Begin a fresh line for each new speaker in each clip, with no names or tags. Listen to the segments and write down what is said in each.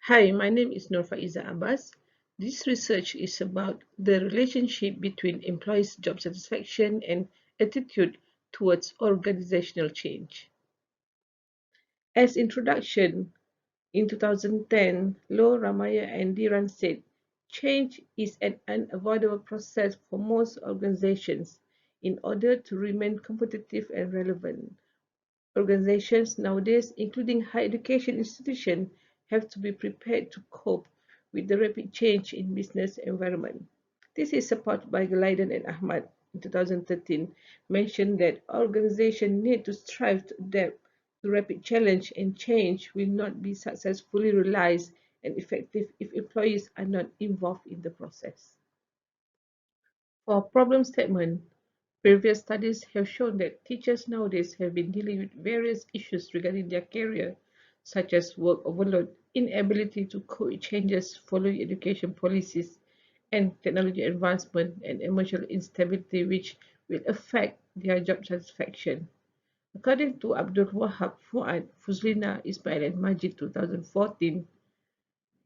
Hi, my name is Norfaizah. This research is about the relationship between employees' job satisfaction and attitude towards organizational change. As introduction, in 2010, Low, Ramaya, and Diran said, change is an unavoidable process for most organizations in order to remain competitive and relevant. Organizations nowadays, including higher education institutions, have to be prepared to cope with the rapid change in business environment. This is supported by Galaiden and Ahmad in 2013, mentioned that organizations need to strive to adapt to rapid challenge, and change will not be successfully realized and effective if employees are not involved in the process. For problem statement, previous studies have shown that teachers nowadays have been dealing with various issues regarding their career, such as work overload, inability to cope with changes following education policies, and technology advancement and emotional instability, which will affect their job satisfaction. According to Abdul Wahab Fuad, Fuzlina, Ismail, and Majid 2014,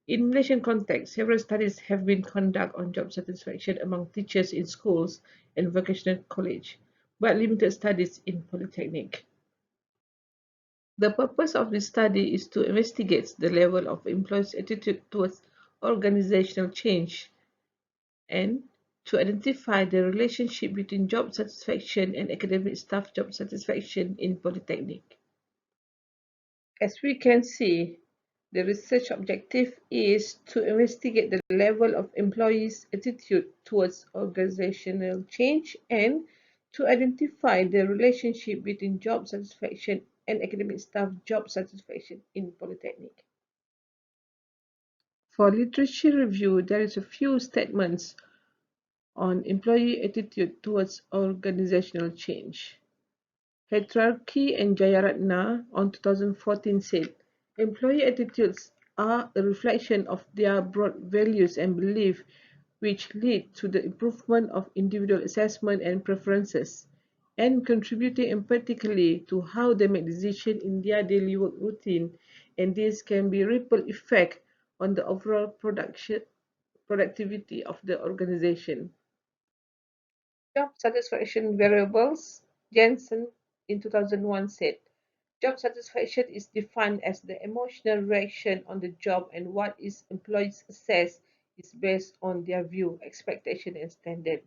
in Malaysian context, several studies have been conducted on job satisfaction among teachers in schools and vocational college, but limited studies in polytechnic. The purpose of this study is to investigate the level of employees' attitude towards organizational change and to identify the relationship between job satisfaction and academic staff job satisfaction in polytechnic. As we can see, the research objective is to investigate the level of employees' attitude towards organizational change and to identify the relationship between job satisfaction and academic staff job satisfaction in polytechnic. For literature review, there is a few statements on employee attitude towards organizational change. Heterarchy and Jayaratna on 2014 said, employee attitudes are a reflection of their broad values and beliefs which lead to the improvement of individual assessment and preferences and contributing emphatically to how they make decisions in their daily work routine, and this can be ripple effect on the overall productivity of the organization. Job satisfaction variables, Jensen in 2001 said, job satisfaction is defined as the emotional reaction on the job and what is employees assess is based on their view, expectation, and standard.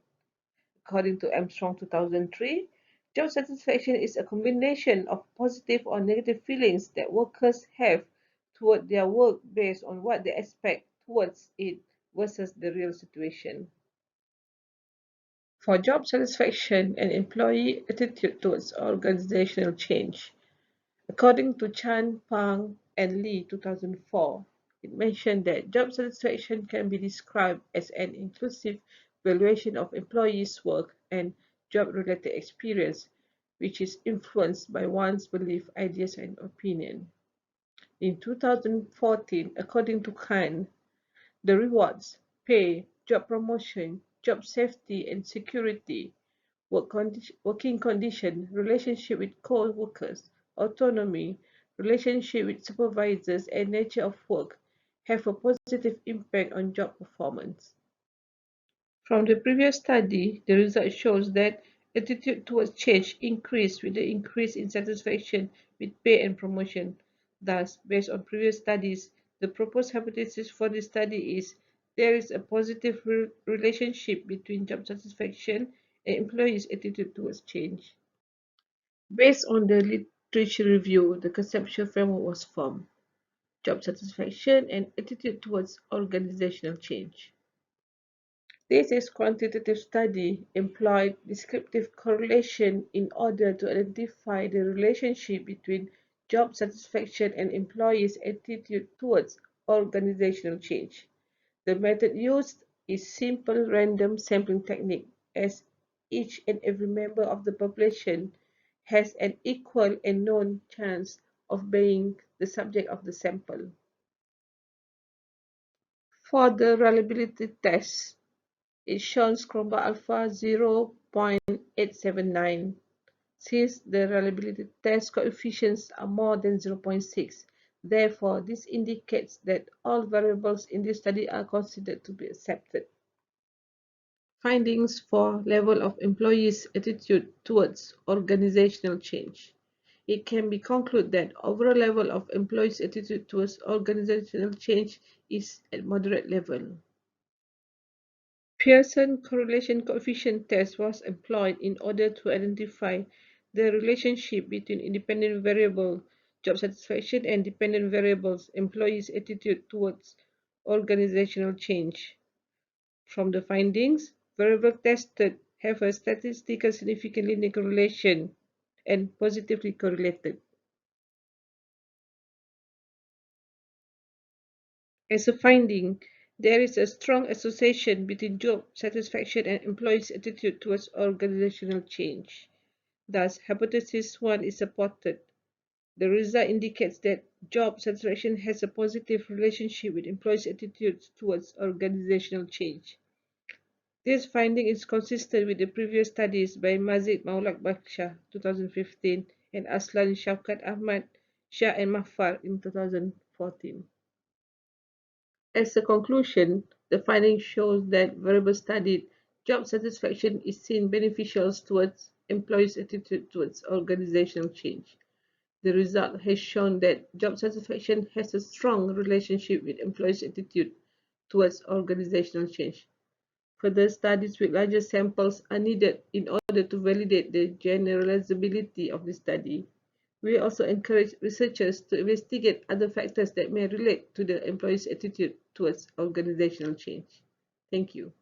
According to Armstrong 2003, job satisfaction is a combination of positive or negative feelings that workers have toward their work based on what they expect towards it versus the real situation. For job satisfaction and employee attitude towards organizational change. According to Chan, Pang, and Lee 2004, it mentioned that job satisfaction can be described as an inclusive valuation of employees' work and job-related experience, which is influenced by one's belief, ideas, and opinion. In 2014, according to Khan, the rewards, pay, job promotion, job safety and security, working condition, relationship with co-workers, autonomy, relationship with supervisors, and nature of work have a positive impact on job performance. From the previous study, the result shows that attitude towards change increased with the increase in satisfaction with pay and promotion. Thus, based on previous studies, the proposed hypothesis for this study is there is a positive relationship between job satisfaction and employees' attitude towards change. Based on the literature review, the conceptual framework was formed: job satisfaction and attitude towards organizational change. This is quantitative study employed descriptive correlation in order to identify the relationship between job satisfaction and employees' attitude towards organizational change. The method used is simple random sampling technique, as each and every member of the population has an equal and known chance of being the subject of the sample. For the reliability test, it shows Cromba alpha 0.879. Since the reliability test coefficients are more than 0.6, Therefore, this indicates that all variables in this study are considered to be accepted. Findings for level of employees' attitude towards organizational change. It can be concluded that overall level of employees' attitude towards organizational change is at moderate level. Pearson correlation coefficient test was employed in order to identify the relationship between independent variable job satisfaction and dependent variables employees' attitude towards organizational change. From the findings, variables tested have a statistically significant linear correlation and positively correlated. As a finding, there is a strong association between job satisfaction and employees' attitude towards organizational change. Thus, hypothesis 1 is supported. The result indicates that job satisfaction has a positive relationship with employees' attitudes towards organizational change. This finding is consistent with the previous studies by Mazid Maulak Baksha 2015 and Aslan Shaukat Ahmad Shah and Mahfar in 2014. As a conclusion, the finding shows that variables studied job satisfaction is seen beneficial towards employees' attitude towards organizational change. The result has shown that job satisfaction has a strong relationship with employees' attitude towards organizational change. Further studies with larger samples are needed in order to validate the generalizability of the study. We also encourage researchers to investigate other factors that may relate to the employee's attitude towards organizational change. Thank you.